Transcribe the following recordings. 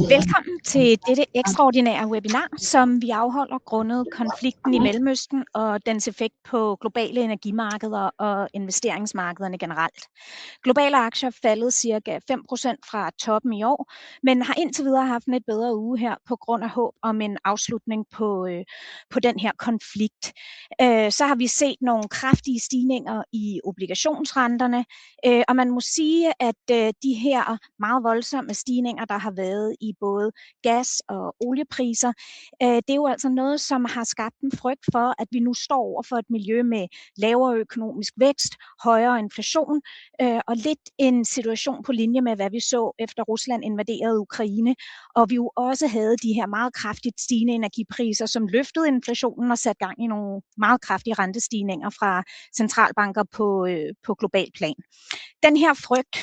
Velkommen til dette ekstraordinære webinar, som vi afholder grundet konflikten i Mellemøsten og dens effekt på globale energimarkeder og investeringsmarkederne generelt. Globale aktier faldet ca. 5% fra toppen i år, men har indtil videre haft en lidt bedre uge her på grund af håb om en afslutning på den her konflikt. Så har vi set nogle kraftige stigninger i obligationsrenterne, og man må sige, at de her meget voldsomme stigninger, der har været i både gas- og oliepriser, det er jo altså noget, som har skabt en frygt for, at vi nu står over for et miljø med lavere økonomisk vækst, højere inflation, og lidt en situation på linje med, hvad vi så efter Rusland invaderede Ukraine, og vi jo også havde de her meget kraftigt stigende energipriser, som løftede inflationen og satte gang i nogle meget kraftige rentestigninger fra centralbanker på global plan. Den her frygt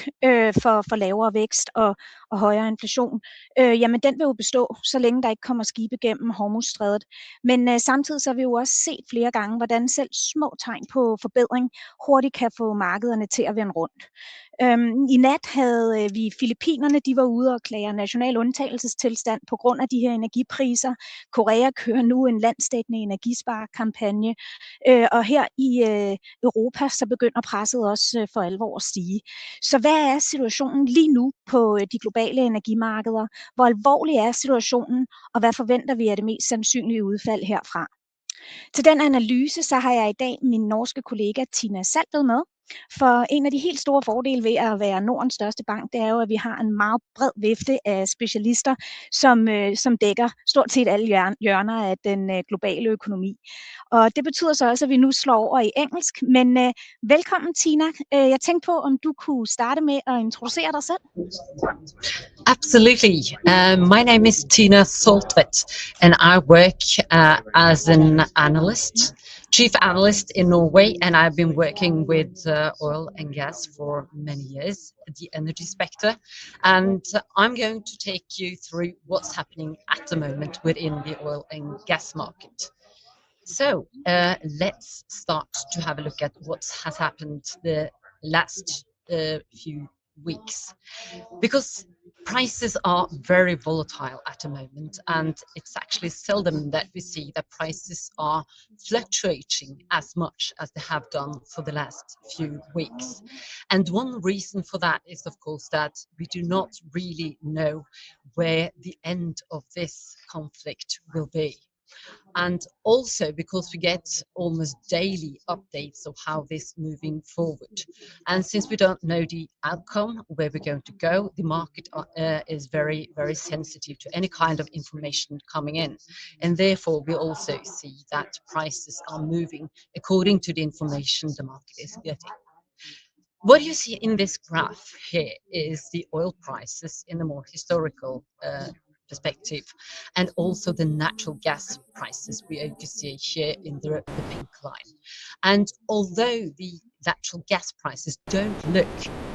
for lavere vækst og højere inflation, jamen den vil jo bestå, så længe der ikke kommer skibe gennem Hormuzstrædet. Men samtidig så har vi jo også set flere gange, hvordan selv små tegn på forbedring hurtigt kan få markederne til at vende rundt. I nat havde vi Filippinerne, de var ude og klage national undtagelsestilstand på grund af de her energipriser. Korea kører nu en landsdækkende energisparekampagne, og her i Europa så begynder presset også for alvor at stige. Så hvad er situationen lige nu på de globale energimarkeder? Hvor alvorlig er situationen, og hvad forventer vi af det mest sandsynlige udfald herfra? Til den analyse så har jeg i dag min norske kollega Thina Saltvedt med. For en af de helt store fordele ved at være Nordens største bank, det er jo, at vi har en meget bred vifte af specialister, som dækker stort set alle hjørner af den globale økonomi. Og det betyder så også, at vi nu slår over i engelsk. Men velkommen, Thina. Jeg tænkte på, om du kunne starte med at introducere dig selv. Absolutely. My name is Thina Saltvedt, and I work as an analyst, chief analyst in Norway, and I've been working with oil and gas for many years, the energy sector. And I'm going to take you through what's happening at the moment within the oil and gas market. So let's start to have a look at what has happened the last few weeks, because prices are very volatile at the moment, and it's actually seldom that we see that prices are fluctuating as much as they have done for the last few weeks. And one reason for that is, of course, that we do not really know where the end of this conflict will be. And also because we get almost daily updates of how this is moving forward. And since we don't know the outcome, where we're going to go, the market is very, very sensitive to any kind of information coming in. And therefore, we also see that prices are moving according to the information the market is getting. What you see in this graph here is the oil prices in a more historical perspective, and also the natural gas prices we can see here in the pink line. And although the natural gas prices don't look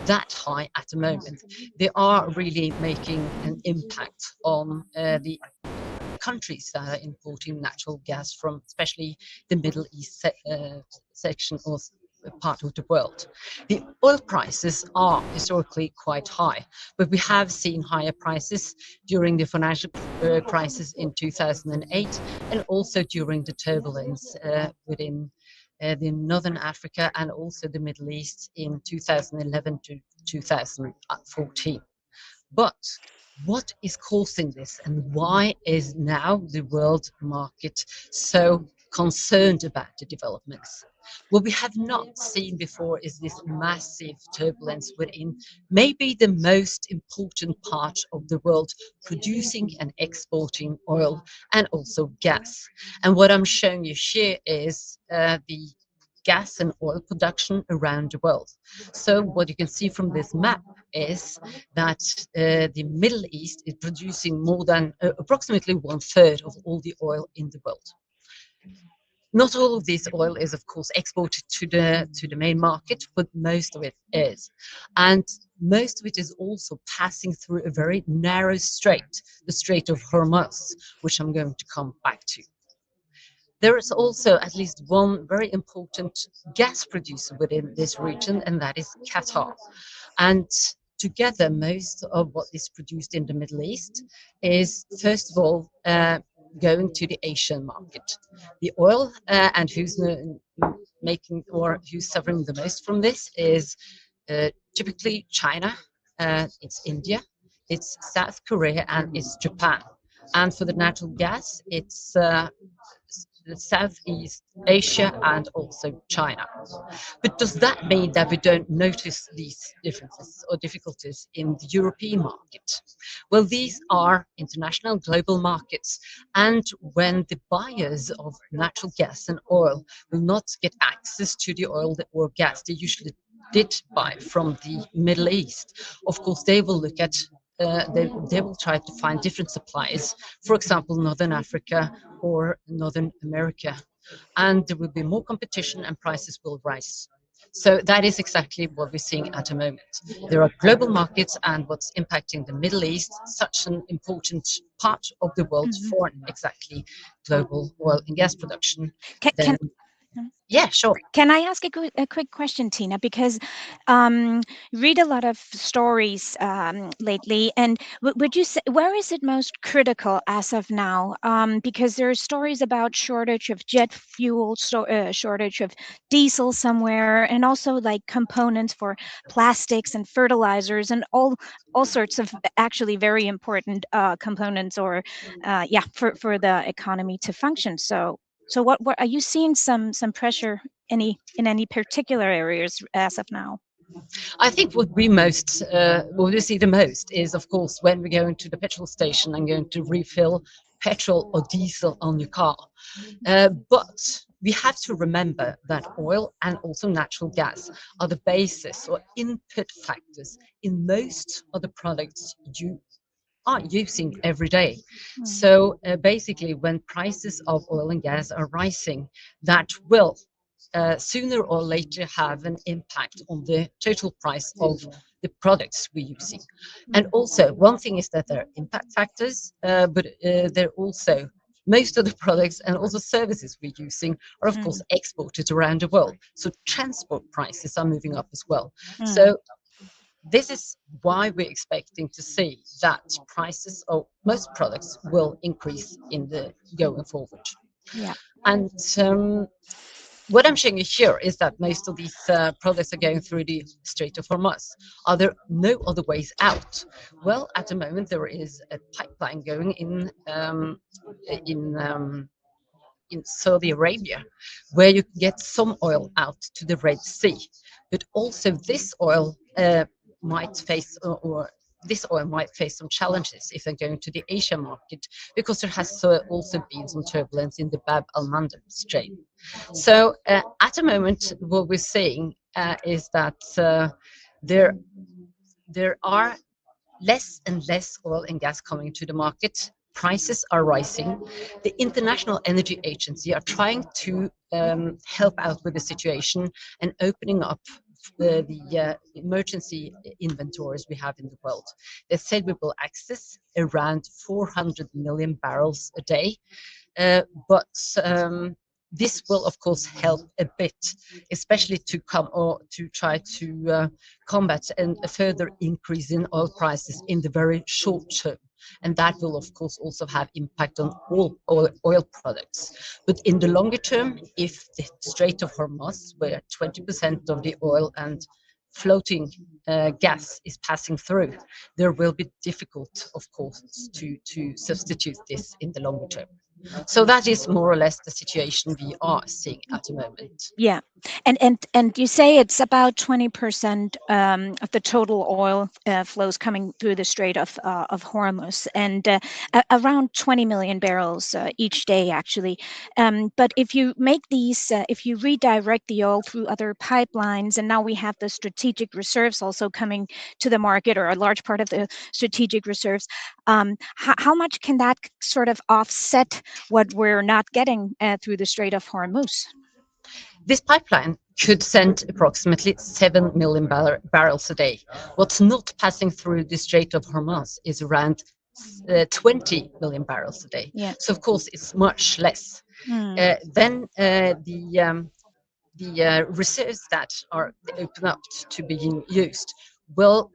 that high at the moment, they are really making an impact on the countries that are importing natural gas from, especially the Middle East section or part of the world. The oil prices are historically quite high, but we have seen higher prices during the financial crisis in 2008, and also during the turbulence within the Northern Africa and also the Middle East in 2011 to 2014. But what is causing this, and why is now the world market so concerned about the developments? What we have not seen before is this massive turbulence within maybe the most important part of the world, producing and exporting oil and also gas. And what I'm showing you here is the gas and oil production around the world. So what you can see from this map is that the Middle East is producing more than approximately 1/3 of all the oil in the world. Not all of this oil is, of course, exported to the main market, but most of it is. And most of it is also passing through a very narrow strait, the Strait of Hormuz, which I'm going to come back to. There is also at least one very important gas producer within this region, and that is Qatar. And together, most of what is produced in the Middle East is, first of all, going to the Asian market. The oil and who's making or who's suffering the most from this is typically China, it's India, it's South Korea, and it's Japan. And for the natural gas, it's Southeast Asia and also China. But does that mean that we don't notice these differences or difficulties in the European market? Well, these are international global markets, and when the buyers of natural gas and oil will not get access to the oil or gas they usually did buy from the Middle East, of course they will look at they will try to find different supplies, for example, Northern Africa or Northern America, and there will be more competition and prices will rise. So that is exactly what we're seeing at the moment. There are global markets, and what's impacting the Middle East, such an important part of the world for exactly global oil and gas production. Can yeah, sure. Can I ask a quick question, Thina? Because read a lot of stories lately, and would you say where is it most critical as of now? Because there are stories about shortage of jet fuel, shortage of diesel somewhere, and also like components for plastics and fertilizers, and all sorts of actually very important components, or for the economy to function. So what are you seeing some pressure in any particular areas as of now? I think what we see the most is, of course, when we go into the petrol station and going to refill petrol or diesel on your car. But we have to remember that oil and also natural gas are the basis or input factors in most of the products you are using every day. So basically, when prices of oil and gas are rising, that will sooner or later have an impact on the total price of the products we're using. And also, one thing is that there are impact factors, but they're also most of the products and also services we're using are, of course, exported around the world. So transport prices are moving up as well. So this is why we're expecting to see that prices of most products will increase in the going forward. Yeah. And what I'm showing you here is that most of these products are going through the Strait of Hormuz. Are there no other ways out? Well, at the moment there is a pipeline going in Saudi Arabia, where you can get some oil out to the Red Sea. But also this oil might face this oil might face some challenges if they're going to the Asian market, because there has also been some turbulence in the Bab al-Mandeb Strait. So at the moment, what we're seeing is that there are less and less oil and gas coming to the market. Prices are rising. The International Energy Agency are trying to help out with the situation and opening up the emergency inventories we have in the world. They said we will access around 400 million barrels a day, but this will, of course, help a bit, especially to try to combat a further increase in oil prices in the very short term. And that will, of course, also have impact on all oil products. But in the longer term, if the Strait of Hormuz, where 20% of the oil and floating gas is passing through, there will be difficult, of course, to substitute this in the longer term. So that is more or less the situation we are seeing at the moment. Yeah, and you say it's about 20% of the total oil flows coming through the Strait of Hormuz, and around 20 million barrels each day, actually. But if you make these, if you redirect the oil through other pipelines, and now we have the strategic reserves also coming to the market, or a large part of the strategic reserves, how much can that sort of offset what we're not getting through the Strait of Hormuz? This pipeline could send approximately 7 million barrels a day. What's not passing through the Strait of Hormuz is around 20 million barrels a day. Yeah. So, of course, it's much less. Then the reserves that are open up to being used will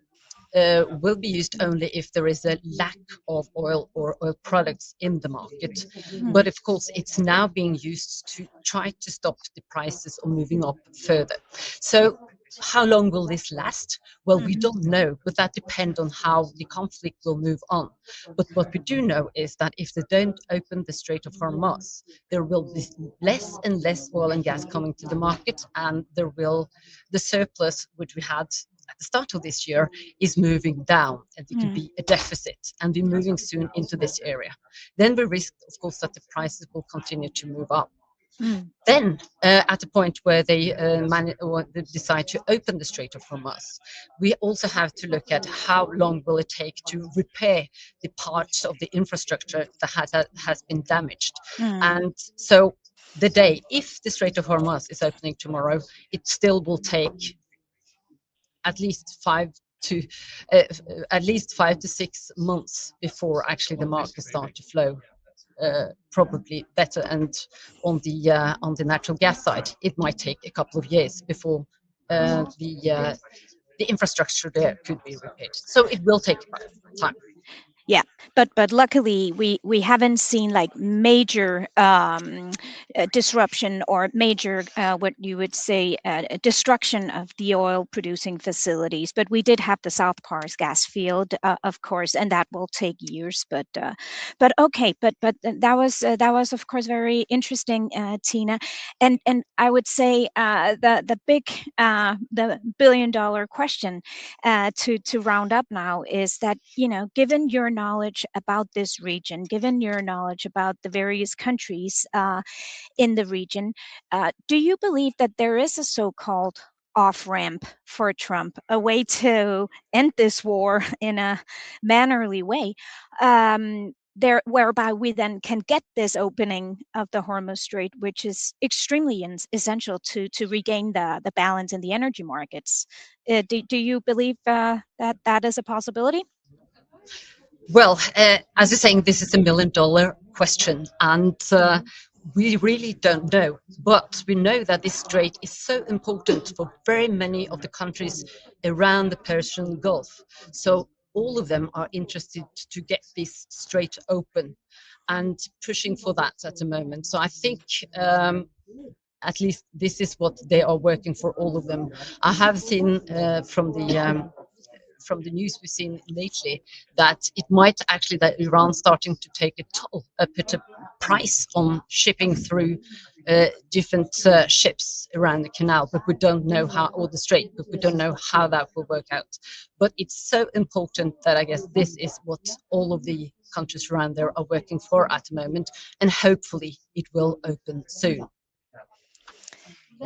be used only if there is a lack of oil or oil products in the market. But of course, it's now being used to try to stop the prices of moving up further. So how long will this last? Well, we don't know, but that depends on how the conflict will move on. But what we do know is that if they don't open the Strait of Hormuz, there will be less and less oil and gas coming to the market, and the surplus which we had at the start of this year is moving down, and it could be a deficit, and we're moving soon into this area. Then we risk, of course, that the prices will continue to move up. Then, at the point where they decide to open the Strait of Hormuz, we also have to look at how long will it take to repair the parts of the infrastructure that has been damaged. And so the day, if the Strait of Hormuz is opening tomorrow, it still will take at least 5 to 6 months before actually the markets start to flow probably better. And on the natural gas side, it might take a couple of years before the infrastructure there could be repaired. So it will take time. Yeah, but luckily we haven't seen like major disruption or major what you would say destruction of the oil producing facilities. But we did have the South Pars gas field, of course, and that will take years. But okay, but that was of course very interesting, Thina, and I would say the $1 billion question to round up now is that, you know, given your knowledge about this region, given your knowledge about the various countries in the region, do you believe that there is a so-called off-ramp for Trump, a way to end this war in a mannerly way, whereby we then can get this opening of the Hormuzstrait, which is extremely essential to regain the balance in the energy markets? Do you believe that is a possibility? Well, as you're saying, this is $1 million question, and we really don't know. But we know that this strait is so important for very many of the countries around the Persian Gulf. So all of them are interested to get this strait open and pushing for that at the moment. So I think at least this is what they are working for, all of them. I have seen from the news we've seen lately that it might actually that Iran starting to take a toll, put a price on shipping through different ships around the canal, but we don't know how, or the strait, but we don't know how that will work out. But it's so important that I guess this is what all of the countries around there are working for at the moment, and hopefully it will open soon.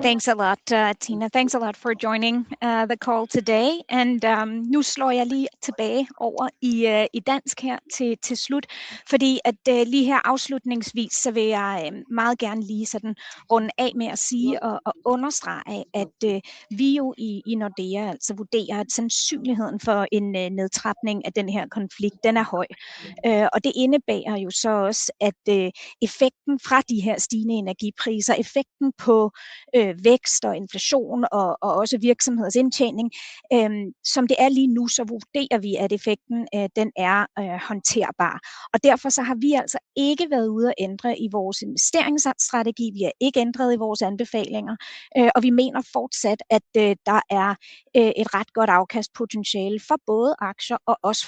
Thanks a lot, Thina. Thanks a lot for joining the call today. And nu slår jeg lige tilbage over i dansk her til slut, fordi at lige her afslutningsvis, så vil jeg meget gerne lige sådan runde af med at sige og understrege, at vi jo i Nordea altså vurderer, at sandsynligheden for en nedtrapning af den her konflikt, den er høj. Og det indebærer jo så også, at effekten fra de her stigende energipriser, effekten på vækst og inflation og også virksomheders indtjening. Som det er lige nu, så vurderer vi, at effekten den er håndterbar. Og derfor så har vi altså ikke været ude at ændre i vores investeringsstrategi. Vi har ikke ændret i vores anbefalinger, og vi mener fortsat, at der er et ret godt afkastpotentiale for både aktier og også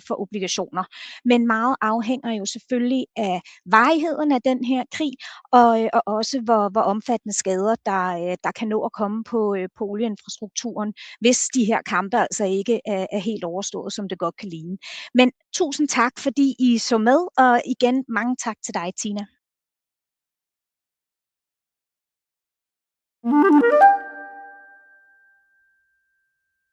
for obligationer. Men meget afhænger jo selvfølgelig af varigheden af den her krig, og også hvor omfattende skader der kan nå at komme på olieinfrastrukturen, hvis de her kampe altså ikke er helt overstået, som det godt kan ligne. Men tusind tak, fordi I så med, og igen mange tak til dig, Thina.